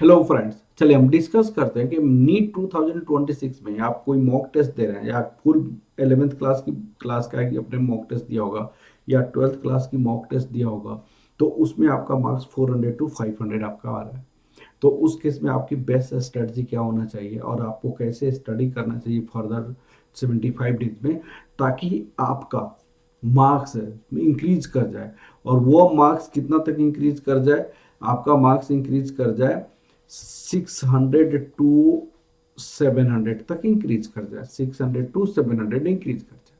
Hello friends, चलिए हम discuss करते हैं कि नीट 2026 में आप कोई मॉक टेस्ट दे रहे हैं या फुल 11th क्लास का कि अपने मॉक टेस्ट दिया होगा या 12th क्लास की मॉक टेस्ट दिया होगा, तो उसमें आपका मार्क्स 400 टू 500 आपका आ रहा है। तो उस केस में आपकी बेस्ट स्ट्रेटजी क्या होना चाहिए और आपको कैसे स्टडी करना चाहिए फर्दर 75 डेज में, ताकि आपका मार्क्स इंक्रीज कर जाए। और वो मार्क्स कितना तक इंक्रीज कर जाए? आपका मार्क्स इंक्रीज कर जाए 600 टू 700 तक इंक्रीज कर जाए, 600 टू 700 इंक्रीज कर जाए।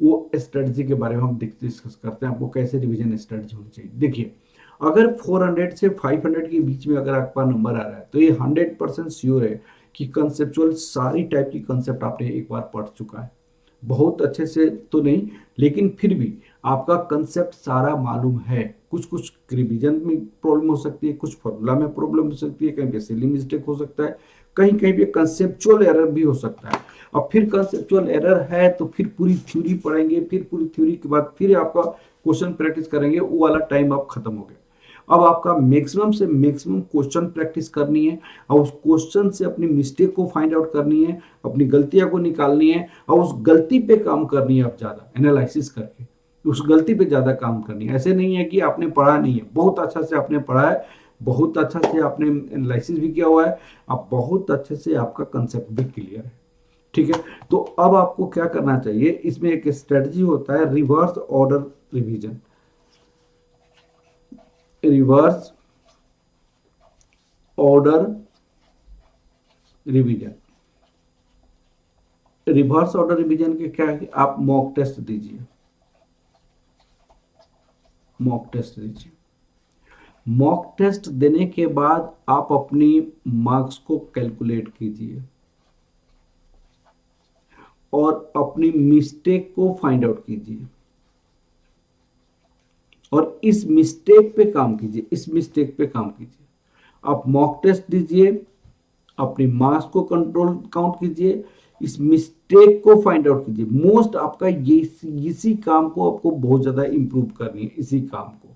वो स्ट्रेटजी के बारे में हम डिस्कस करते हैं, आपको कैसे रिवीजन स्ट्रेटजी होनी चाहिए। देखिए, अगर 400 से 500 के बीच में अगर आपका नंबर आ रहा है तो ये 100% श्योर है कि कंसेप्चुअल सारी टाइप की कंसेप्ट आपने एक बार पढ़ चुका है। बहुत अच्छे से तो नहीं, लेकिन फिर भी आपका कंसेप्ट सारा मालूम है। कुछ कुछ रिवीजन में प्रॉब्लम हो सकती है, कुछ फॉर्मूला में प्रॉब्लम हो सकती है, कहीं पे स्पेलिंग मिस्टेक हो सकता है, कहीं कहीं पे कंसेप्चुअल एरर भी हो सकता है। और फिर कंसेप्चुअल एरर है तो फिर पूरी थ्योरी पढ़ेंगे, फिर पूरी थ्योरी के बाद फिर आपका क्वेश्चन प्रैक्टिस करेंगे, वो वाला टाइम आप खत्म हो गया। अब आपका मैक्सिमम से मैक्सिमम क्वेश्चन प्रैक्टिस करनी है और उस क्वेश्चन से अपनी मिस्टेक को फाइंड आउट करनी है, अपनी गलतियां को निकालनी है और उस गलती पे काम करनी है। आप ज्यादा एनालिसिस करके उस गलती पे ज्यादा काम करनी है। ऐसे नहीं है कि आपने पढ़ा नहीं है, बहुत अच्छा से आपने पढ़ा है, बहुत अच्छा से आपने एनालिसिस भी किया हुआ है, अब बहुत अच्छे से आपका कंसेप्ट भी क्लियर है। ठीक है, तो अब आपको क्या करना चाहिए, इसमें एक स्ट्रेटजी होता है reverse order revision. Reverse order revision, reverse order revision के क्या है कि आप मॉक टेस्ट दीजिए, मॉक टेस्ट दीजिए। मॉक टेस्ट देने के बाद आप अपनी मार्क्स को कैलकुलेट कीजिए और अपनी मिस्टेक को फाइंड आउट कीजिए और इस मिस्टेक पे काम कीजिए, इस मिस्टेक पे काम कीजिए। आप मॉक टेस्ट दीजिए, अपनी मार्क्स को कंट्रोल काउंट कीजिए, इस मिस्टेक को फाइंड आउट कीजिए। मोस्ट आपका ये इसी काम को आपको बहुत ज्यादा इंप्रूव करनी है, इसी काम को।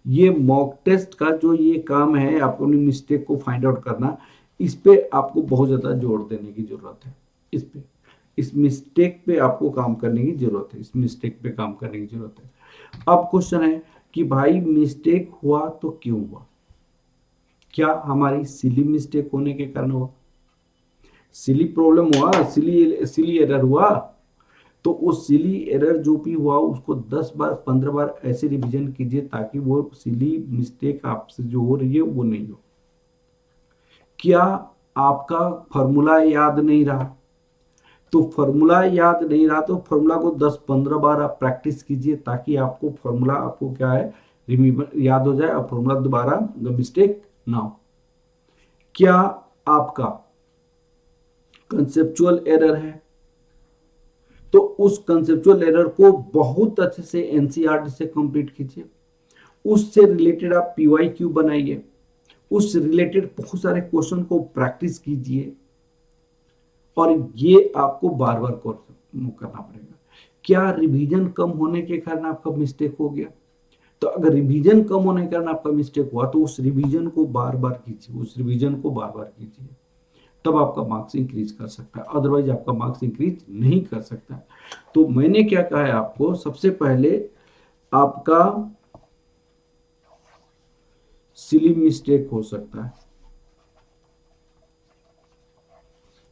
ये मॉक टेस्ट का जो ये काम है, आपको अपनी मिस्टेक को फाइंड आउट करना, इस पे आपको बहुत ज्यादा जोर देने की जरूरत है। इस पे, इस मिस्टेक पे आपको काम करने की जरूरत है, इस मिस्टेक पे काम करने की जरूरत है। अब क्वेश्चन है कि भाई मिस्टेक हुआ तो क्यों हुआ? क्या हमारी सिली मिस्टेक होने के कारण हुआ? सिली प्रॉब्लम हुआ, सिली सिली एरर हुआ? तो वो सिली एरर जो भी हुआ उसको 10 बार 15 बार ऐसे रिवीजन कीजिए ताकि वो सिली मिस्टेक आपसे जो हो रही है वो नहीं हो। क्या आपका फॉर्मूला याद नहीं रहा? तो फॉर्मूला याद नहीं रहा तो फॉर्मूला को 10-15 बार आप प्रैक्टिस कीजिए ताकि आपको फॉर्मूला आपको क्या है रिमेम्बर याद हो जाए और फॉर्मूला दोबारा मिस्टेक ना हो। क्या आपका कंसेप्चुअल एरर है तो उस कंसेप्चुअल एरर को बहुत अच्छे से एनसीईआरटी से कंप्लीट कीजिए, उससे रिलेटेड आप पीवाईक्यू बनाइए, उस रिलेटेड बहुत सारे क्वेश्चन को प्रैक्टिस कीजिए और ये आपको बार बार करना पड़ेगा। क्या रिवीजन कम होने के कारण आपका मिस्टेक हो गया? तो अगर रिवीजन कम होने के कारण आपका मिस्टेक हुआ तो उस रिवीजन को बार बार कीजिए, उस रिवीजन को बार बार कीजिए, तब आपका मार्क्स इंक्रीज कर सकता है, अदरवाइज आपका मार्क्स इंक्रीज नहीं कर सकता है। तो मैंने क्या कहा है आपको, सबसे पहले आपका सिली मिस्टेक हो सकता है,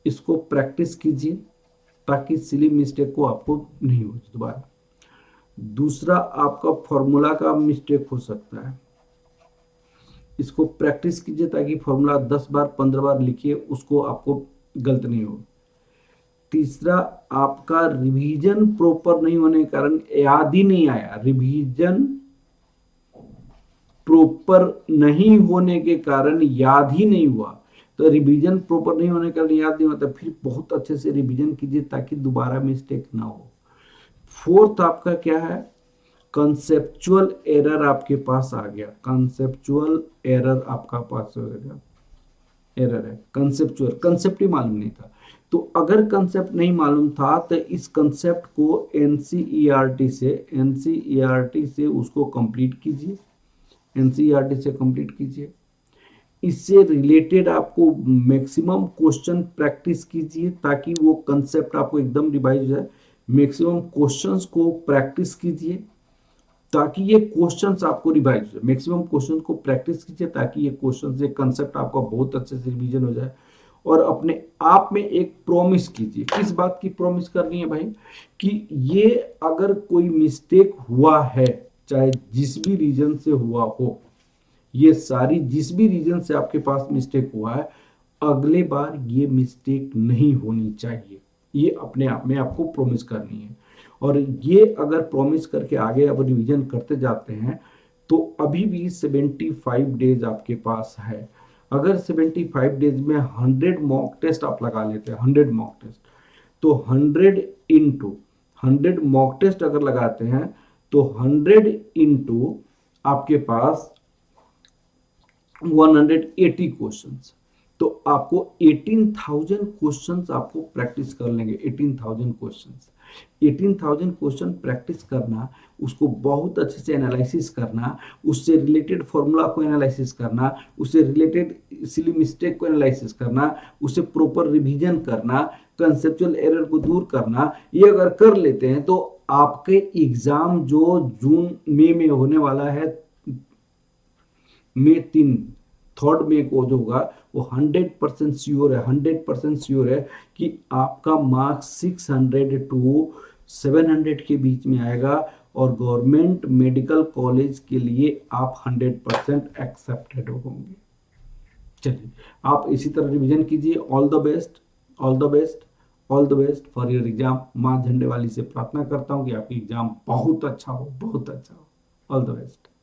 इसको प्रैक्टिस कीजिए ताकि सिली मिस्टेक को आपको नहीं हो दोबारा। दूसरा, आपका फॉर्मूला का मिस्टेक हो सकता है, इसको प्रैक्टिस कीजिए ताकि फॉर्मूला 10 बार 15 बार लिखिए, उसको आपको गलत नहीं हो। तीसरा, आपका रिवीजन प्रॉपर नहीं होने के कारण याद ही नहीं आया, रिवीजन प्रॉपर नहीं होने के कारण याद ही नहीं हुआ। तो रिवीजन प्रॉपर नहीं होने के कारण याद नहीं होता, फिर बहुत अच्छे से रिवीजन कीजिए ताकि दोबारा मिस्टेक ना हो। फोर्थ आपका क्या है, कंसेप्चुअल एरर आपके पास आ गया, कंसेप्चुअल एरर आपका पास हो गया, एरर है कंसेप्चुअल, कंसेप्ट ही मालूम नहीं था। तो अगर कंसेप्ट नहीं मालूम था तो इस कंसेप्ट को एनसीईआरटी से उसको कंप्लीट कीजिए, एनसीईआरटी से कंप्लीट कीजिए। इससे रिलेटेड आपको मैक्सिमम क्वेश्चन प्रैक्टिस कीजिए ताकि वो कंसेप्ट आपको एकदम रिवाइज हो जाए। मैक्सिमम क्वेश्चंस को प्रैक्टिस कीजिए ताकि ये क्वेश्चंस आपको रिवाइज हो जाए। मैक्सिमम क्वेश्चन को प्रैक्टिस कीजिए ताकि ये क्वेश्चन ये कंसेप्ट आपका बहुत अच्छे से रिवीजन हो जाए। और अपने आप में एक प्रॉमिस कीजिए। किस बात की प्रॉमिस करनी है भाई? कि ये अगर कोई मिस्टेक हुआ है, चाहे जिस भी रीजन से हुआ हो, ये सारी जिस भी रीजन से आपके पास मिस्टेक हुआ है, अगले बार ये मिस्टेक नहीं होनी चाहिए। ये अपने आप में आपको प्रॉमिस करनी है। और ये अगर प्रॉमिस करके आगे आप रिवीजन करते जाते हैं तो अभी भी 75 डेज आपके पास है। अगर 75 डेज में 100 मॉक टेस्ट आप लगा लेते हैं, 100 मॉक टेस्ट, तो 100 इंटू 100 मॉक टेस्ट अगर लगाते हैं तो 100 इंटू आपके पास 180 क्वेश्चंस, तो आपको 18,000 क्वेश्चंस आपको प्रैक्टिस कर लेंगे। 18,000 क्वेश्चंस, 18,000 क्वेश्चन प्रैक्टिस करना, उसको बहुत अच्छे से एनालिसिस करना, उससे रिलेटेड फॉर्मूला को एनालिसिस करना, उससे रिलेटेड सिली मिस्टेक को एनालिसिस करना, उसे प्रॉपर रिवीजन करना, कंसेप्चुअल एरर को दूर करना, ये अगर कर लेते हैं तो आपके एग्जाम जो जून मई में होने वाला है, मई 3 3 मई को जो होगा, वो 100% श्योर है, 100% श्योर है कि आपका मार्क्स 600 टू 700 के बीच में आएगा और गवर्नमेंट मेडिकल कॉलेज के लिए आप 100% एक्सेप्टेड होंगे। चलिए, आप इसी तरह रिवीजन कीजिए। All the best, all the best, all the best for your exam. माँ झंडे वाली से प्रार्थना करता हूँ कि आपकी एग्जाम बहुत अच्छा हो, बहुत अच्छा हो। All the best.